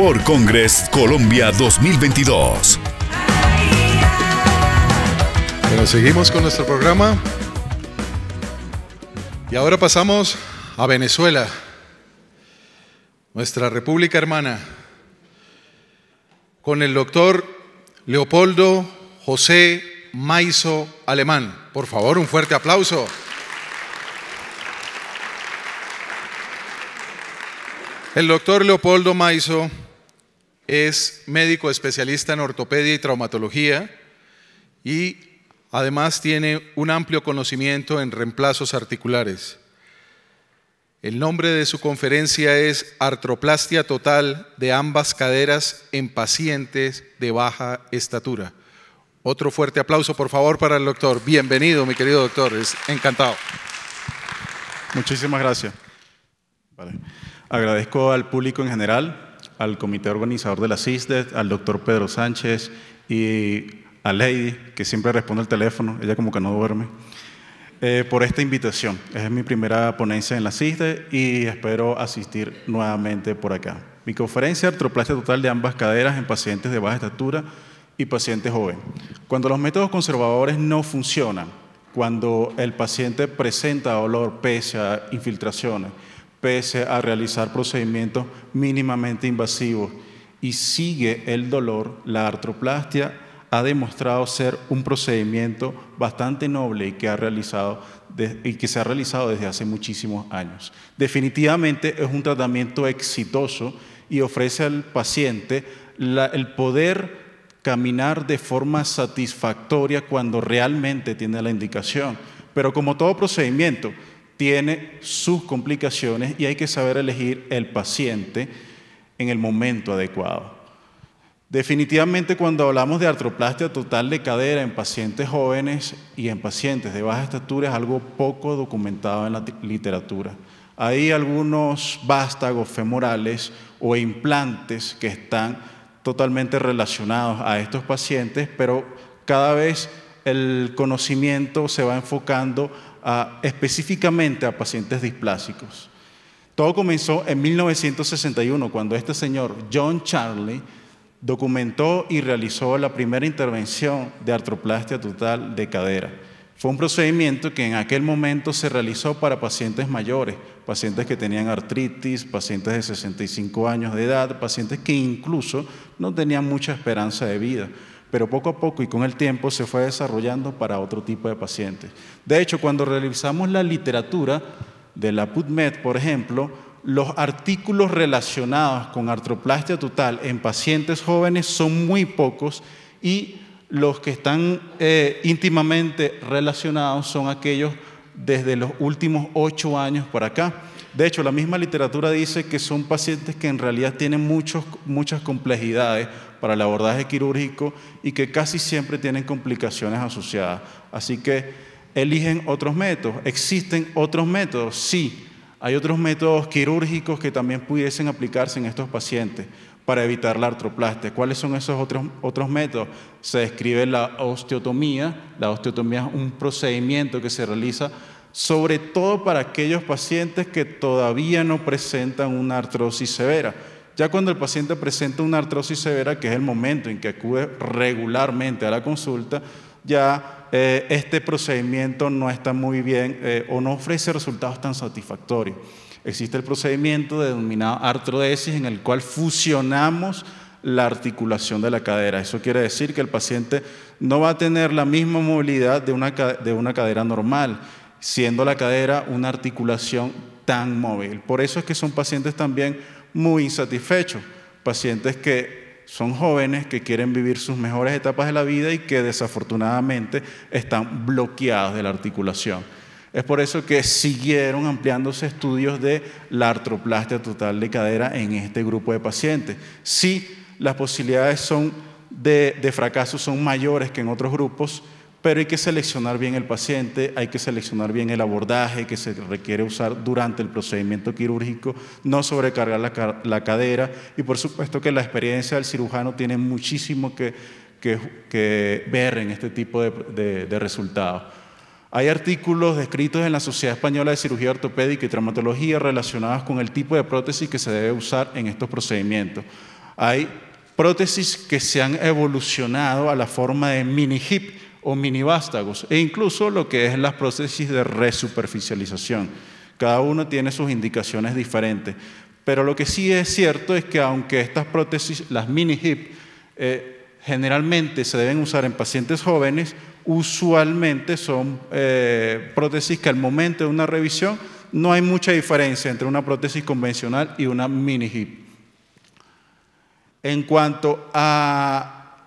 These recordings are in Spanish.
World Congress Colombia 2022. Bueno, seguimos con nuestro programa y ahora pasamos a Venezuela, nuestra república hermana, con el doctor Leopoldo José Maizo Alemán. Por favor, un fuerte aplauso. El doctor Leopoldo Maizo es médico especialista en ortopedia y traumatología y además tiene un amplio conocimiento en reemplazos articulares. El nombre de su conferencia es Artroplastia total de ambas caderas en pacientes de baja estatura. Otro fuerte aplauso, por favor, para el doctor. Bienvenido, mi querido doctor. Es encantado. Muchísimas gracias. Vale. Agradezco al público en general, al comité organizador de la CISDET, al doctor Pedro Sánchez y a Lady, que siempre responde el teléfono, ella como que no duerme, por esta invitación. Es mi primera ponencia en la CISDET y espero asistir nuevamente por acá. Mi conferencia, Artroplastia total de ambas caderas en pacientes de baja estatura y pacientes jóvenes. Cuando los métodos conservadores no funcionan, cuando el paciente presenta dolor pese a infiltraciones, pese a realizar procedimientos mínimamente invasivos y sigue el dolor, la artroplastia ha demostrado ser un procedimiento bastante noble y que se ha realizado desde hace muchísimos años. Definitivamente es un tratamiento exitoso y ofrece al paciente el poder caminar de forma satisfactoria cuando realmente tiene la indicación. Pero como todo procedimiento, tiene sus complicaciones y hay que saber elegir el paciente en el momento adecuado. Definitivamente cuando hablamos de artroplastia total de cadera en pacientes jóvenes y en pacientes de baja estatura es algo poco documentado en la literatura. Hay algunos vástagos femorales o implantes que están totalmente relacionados a estos pacientes, pero cada vez el conocimiento se va enfocando específicamente a pacientes displásicos. Todo comenzó en 1961 cuando este señor, John Charley, documentó y realizó la primera intervención de artroplastia total de cadera. Fue un procedimiento que en aquel momento se realizó para pacientes mayores, pacientes que tenían artritis, pacientes de 65 años de edad, pacientes que incluso no tenían mucha esperanza de vida. Pero poco a poco y con el tiempo se fue desarrollando para otro tipo de pacientes. De hecho, cuando revisamos la literatura de la PubMed, por ejemplo, los artículos relacionados con artroplastia total en pacientes jóvenes son muy pocos y los que están íntimamente relacionados son aquellos desde los últimos 8 años para acá. De hecho, la misma literatura dice que son pacientes que en realidad tienen muchas complejidades para el abordaje quirúrgico y que casi siempre tienen complicaciones asociadas. Así que eligen otros métodos. ¿Existen otros métodos? Sí, hay otros métodos quirúrgicos que también pudiesen aplicarse en estos pacientes para evitar la artroplastia. ¿Cuáles son esos otros métodos? Se describe la osteotomía. La osteotomía es un procedimiento que se realiza sobre todo para aquellos pacientes que todavía no presentan una artrosis severa. Ya cuando el paciente presenta una artrosis severa, que es el momento en que acude regularmente a la consulta, ya este procedimiento no está muy bien o no ofrece resultados tan satisfactorios. Existe el procedimiento denominado artrodesis en el cual fusionamos la articulación de la cadera. Eso quiere decir que el paciente no va a tener la misma movilidad de una cadera normal, siendo la cadera una articulación tan móvil. Por eso es que son pacientes también muy insatisfechos, pacientes que son jóvenes, que quieren vivir sus mejores etapas de la vida y que desafortunadamente están bloqueados de la articulación. Es por eso que siguieron ampliándose estudios de la artroplastia total de cadera en este grupo de pacientes. Sí, las posibilidades de fracaso son mayores que en otros grupos, pero hay que seleccionar bien el paciente, hay que seleccionar bien el abordaje que se requiere usar durante el procedimiento quirúrgico, no sobrecargar la cadera y por supuesto que la experiencia del cirujano tiene muchísimo que ver en este tipo de resultados. Hay artículos descritos en la Sociedad Española de Cirugía Ortopédica y Traumatología relacionados con el tipo de prótesis que se debe usar en estos procedimientos. Hay prótesis que se han evolucionado a la forma de mini hip o mini vástagos, e incluso lo que es las prótesis de resuperficialización. Cada uno tiene sus indicaciones diferentes, pero lo que sí es cierto es que aunque estas prótesis, las mini hip, generalmente se deben usar en pacientes jóvenes, usualmente son prótesis que al momento de una revisión no hay mucha diferencia entre una prótesis convencional y una mini hip. En cuanto a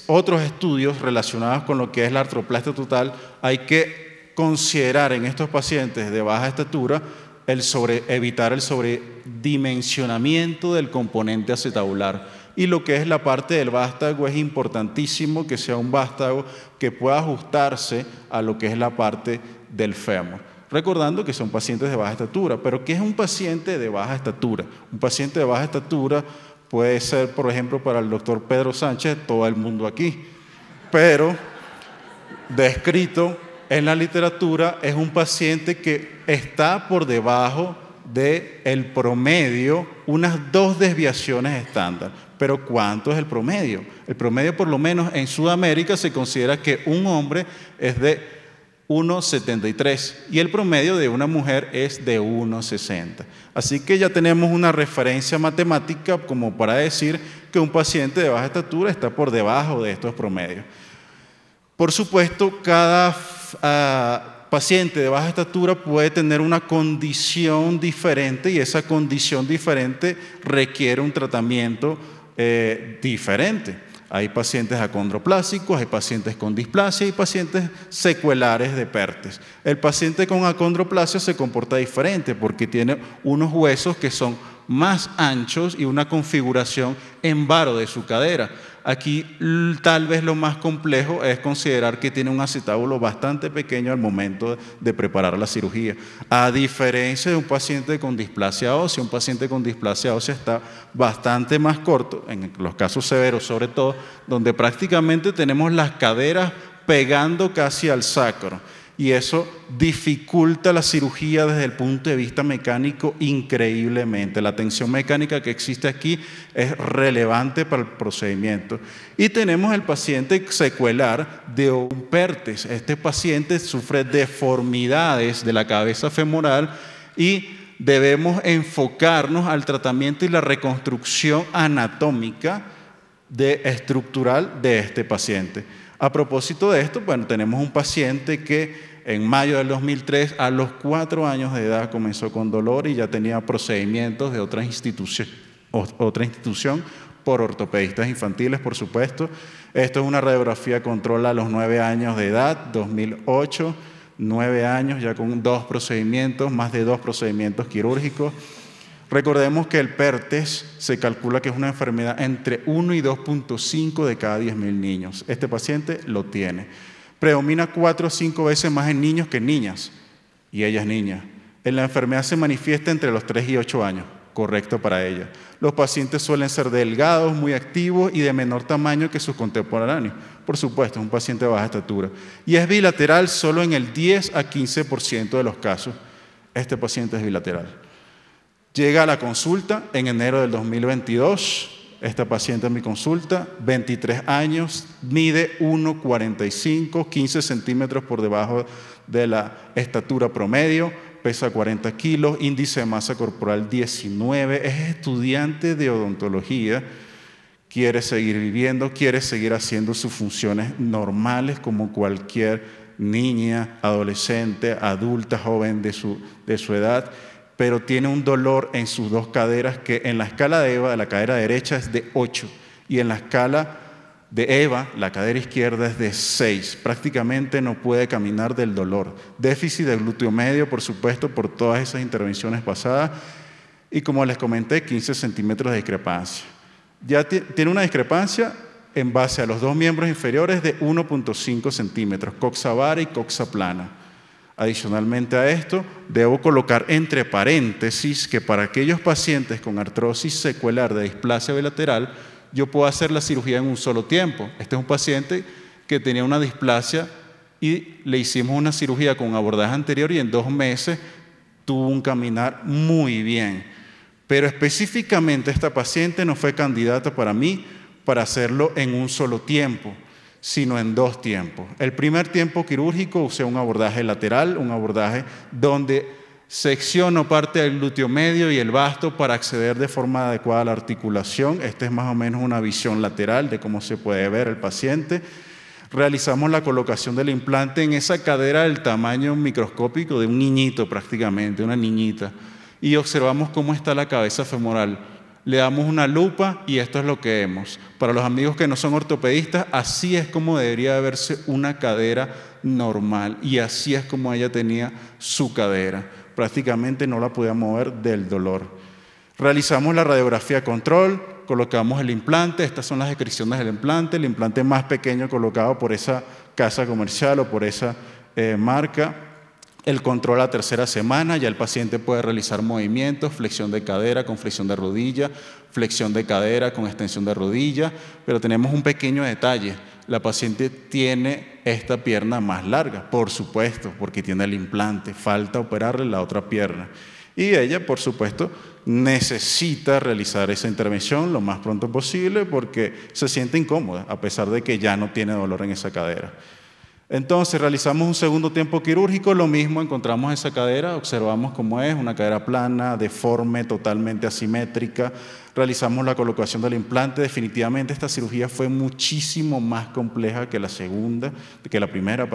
otros estudios relacionados con lo que es la artroplastia total, hay que considerar en estos pacientes de baja estatura evitar el sobredimensionamiento del componente acetabular. Y lo que es la parte del vástago, es importantísimo que sea un vástago que pueda ajustarse a lo que es la parte del fémur. Recordando que son pacientes de baja estatura, pero ¿qué es un paciente de baja estatura? Un paciente de baja estatura puede ser, por ejemplo, para el doctor Pedro Sánchez, todo el mundo aquí, pero descrito en la literatura es un paciente que está por debajo del promedio, unas 2 desviaciones estándar. Pero ¿cuánto es el promedio? El promedio, por lo menos en Sudamérica, se considera que un hombre es de 1,73 y el promedio de una mujer es de 1,60. Así que ya tenemos una referencia matemática como para decir que un paciente de baja estatura está por debajo de estos promedios. Por supuesto, cada paciente de baja estatura puede tener una condición diferente y esa condición diferente requiere un tratamiento diferente. Hay pacientes acondroplásicos, hay pacientes con displasia y pacientes secuelares de Perthes. El paciente con acondroplasia se comporta diferente porque tiene unos huesos que son más anchos y una configuración en varo de su cadera. Aquí tal vez lo más complejo es considerar que tiene un acetábulo bastante pequeño al momento de preparar la cirugía. A diferencia de un paciente con displasia ósea, un paciente con displasia ósea está bastante más corto, en los casos severos sobre todo, donde prácticamente tenemos las caderas pegando casi al sacro. Y eso dificulta la cirugía desde el punto de vista mecánico increíblemente. La tensión mecánica que existe aquí es relevante para el procedimiento. Y tenemos el paciente secuelar de un Perthes. Este paciente sufre deformidades de la cabeza femoral y debemos enfocarnos al tratamiento y la reconstrucción anatómica estructural de este paciente. A propósito de esto, bueno, tenemos un paciente que en mayo del 2003, a los 4 años de edad, comenzó con dolor y ya tenía procedimientos de otra institución por ortopedistas infantiles, por supuesto. Esto es una radiografía control a los 9 años de edad, 2008, 9 años, ya con 2 procedimientos, más de 2 procedimientos quirúrgicos. Recordemos que el Perthes se calcula que es una enfermedad entre 1 y 2.5 de cada 10.000 niños. Este paciente lo tiene. Predomina 4 o 5 veces más en niños que en niñas, y ella es niña. La enfermedad se manifiesta entre los 3 y 8 años, correcto para ella. Los pacientes suelen ser delgados, muy activos y de menor tamaño que sus contemporáneos. Por supuesto, es un paciente de baja estatura. Y es bilateral solo en el 10 a 15% de los casos. Este paciente es bilateral. Llega a la consulta en enero del 2022, esta paciente en mi consulta, 23 años, mide 1,45, 15 centímetros por debajo de la estatura promedio, pesa 40 kilos, índice de masa corporal 19, es estudiante de odontología, quiere seguir viviendo, quiere seguir haciendo sus funciones normales como cualquier niña, adolescente, adulta, joven de su edad, pero tiene un dolor en sus 2 caderas que en la escala de EVA, de la cadera derecha, es de 8 y en la escala de EVA, la cadera izquierda, es de 6. Prácticamente no puede caminar del dolor. Déficit de glúteo medio, por supuesto, por todas esas intervenciones pasadas y, como les comenté, 15 centímetros de discrepancia. Ya tiene una discrepancia en base a los 2 miembros inferiores de 1,5 centímetros, coxa vara y coxa plana. Adicionalmente a esto, debo colocar entre paréntesis que para aquellos pacientes con artrosis secuelar de displasia bilateral, yo puedo hacer la cirugía en un solo tiempo. Este es un paciente que tenía una displasia y le hicimos una cirugía con abordaje anterior y en 2 meses tuvo un caminar muy bien. Pero específicamente esta paciente no fue candidata para mí para hacerlo en un solo tiempo, sino en 2 tiempos. El primer tiempo quirúrgico usé un abordaje lateral, un abordaje donde secciono parte del glúteo medio y el vasto para acceder de forma adecuada a la articulación. Esta es más o menos una visión lateral de cómo se puede ver el paciente. Realizamos la colocación del implante en esa cadera del tamaño microscópico de un niñito prácticamente, una niñita. Y observamos cómo está la cabeza femoral. Le damos una lupa y esto es lo que vemos. Para los amigos que no son ortopedistas, así es como debería verse una cadera normal y así es como ella tenía su cadera. Prácticamente no la podía mover del dolor. Realizamos la radiografía control, colocamos el implante, estas son las descripciones del implante, el implante más pequeño colocado por esa casa comercial o por esa marca. El control a 3ª semana, ya el paciente puede realizar movimientos, flexión de cadera con flexión de rodilla, flexión de cadera con extensión de rodilla, pero tenemos un pequeño detalle. La paciente tiene esta pierna más larga, por supuesto, porque tiene el implante, falta operarle la otra pierna. Y ella, por supuesto, necesita realizar esa intervención lo más pronto posible porque se siente incómoda, a pesar de que ya no tiene dolor en esa cadera. Entonces realizamos un segundo tiempo quirúrgico, lo mismo, encontramos esa cadera, observamos cómo es, una cadera plana, deforme, totalmente asimétrica, realizamos la colocación del implante. Definitivamente esta cirugía fue muchísimo más compleja que la primera,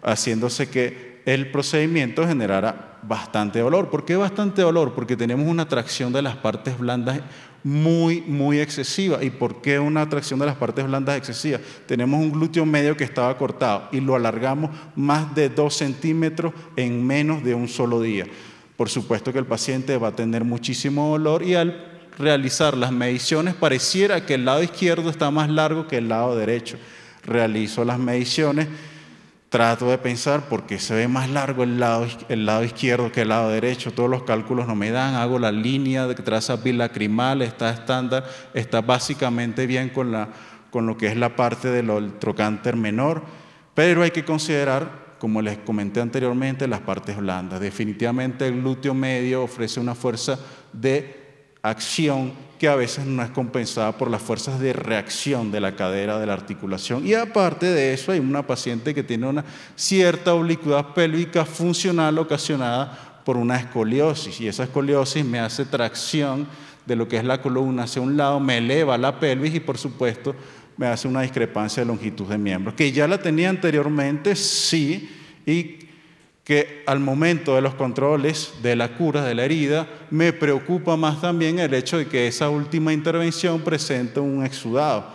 haciéndose que el procedimiento generara bastante dolor. ¿Por qué bastante dolor? Porque tenemos una tracción de las partes blandas muy excesiva. ¿Y por qué una tracción de las partes blandas excesiva? Tenemos un glúteo medio que estaba cortado y lo alargamos más de 2 centímetros en menos de un solo día. Por supuesto que el paciente va a tener muchísimo dolor y al realizar las mediciones pareciera que el lado izquierdo está más largo que el lado derecho. Realizo las mediciones. Trato de pensar por qué se ve más largo el lado izquierdo que el lado derecho. Todos los cálculos no me dan. Hago la línea de traza bilacrimal, está estándar, está básicamente bien con lo que es la parte del trocánter menor, pero hay que considerar, como les comenté anteriormente, las partes blandas. Definitivamente el glúteo medio ofrece una fuerza de acción que a veces no es compensada por las fuerzas de reacción de la cadera, de la articulación. Y aparte de eso, hay una paciente que tiene una cierta oblicuidad pélvica funcional ocasionada por una escoliosis. Y esa escoliosis me hace tracción de lo que es la columna hacia un lado, me eleva la pelvis y, por supuesto, me hace una discrepancia de longitud de miembros, que ya la tenía anteriormente, sí, y que al momento de los controles de la cura de la herida, me preocupa más también el hecho de que esa última intervención presenta un exudado,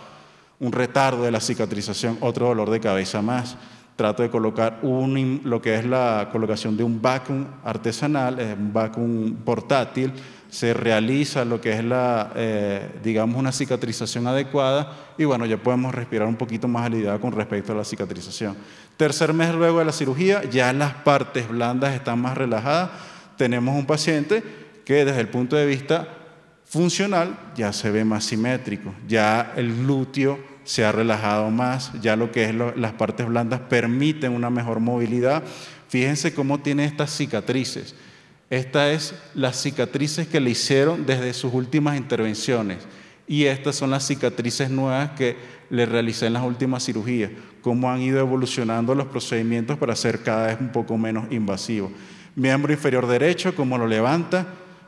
un retardo de la cicatrización, otro dolor de cabeza más. Trato de colocar lo que es la colocación de un vacuum artesanal, un vacuum portátil. Se realiza lo que es digamos, una cicatrización adecuada y bueno, ya podemos respirar un poquito más aliviado con respecto a la cicatrización. Tercer mes luego de la cirugía, ya las partes blandas están más relajadas. Tenemos un paciente que desde el punto de vista funcional ya se ve más simétrico, ya el glúteo se ha relajado más, ya lo que es las partes blandas permiten una mejor movilidad. Fíjense cómo tiene estas cicatrices. Estas es las cicatrices que le hicieron desde sus últimas intervenciones y estas son las cicatrices nuevas que le realicé en las últimas cirugías, cómo han ido evolucionando los procedimientos para ser cada vez un poco menos invasivos. Miembro inferior derecho, cómo lo levanta,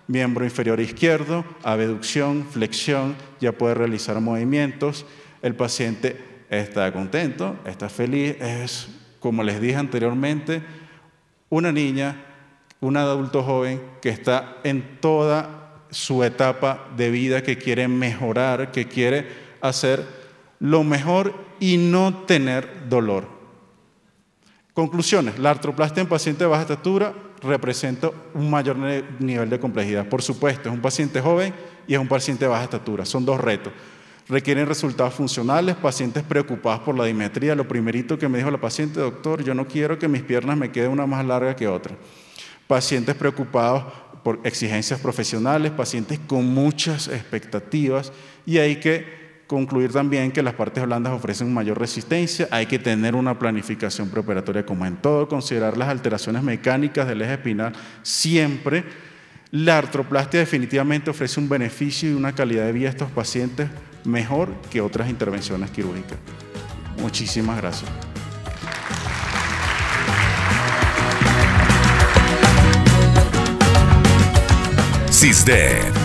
miembro inferior izquierdo, abducción, flexión, ya puede realizar movimientos. El paciente está contento, está feliz, es, como les dije anteriormente, una niña, un adulto joven que está en toda su etapa de vida, que quiere mejorar, que quiere hacer lo mejor y no tener dolor. Conclusiones. La artroplastia en paciente de baja estatura representa un mayor nivel de complejidad. Por supuesto, es un paciente joven y es un paciente de baja estatura. Son 2 retos. Requieren resultados funcionales, pacientes preocupados por la dimetría. Lo primerito que me dijo la paciente: doctor, yo no quiero que mis piernas me queden una más larga que otra. Pacientes preocupados por exigencias profesionales, pacientes con muchas expectativas, y hay que concluir también que las partes blandas ofrecen mayor resistencia. Hay que tener una planificación preoperatoria como en todo, considerar las alteraciones mecánicas del eje espinal siempre, La artroplastia definitivamente ofrece un beneficio y una calidad de vida a estos pacientes mejor que otras intervenciones quirúrgicas. Muchísimas gracias. CISDED,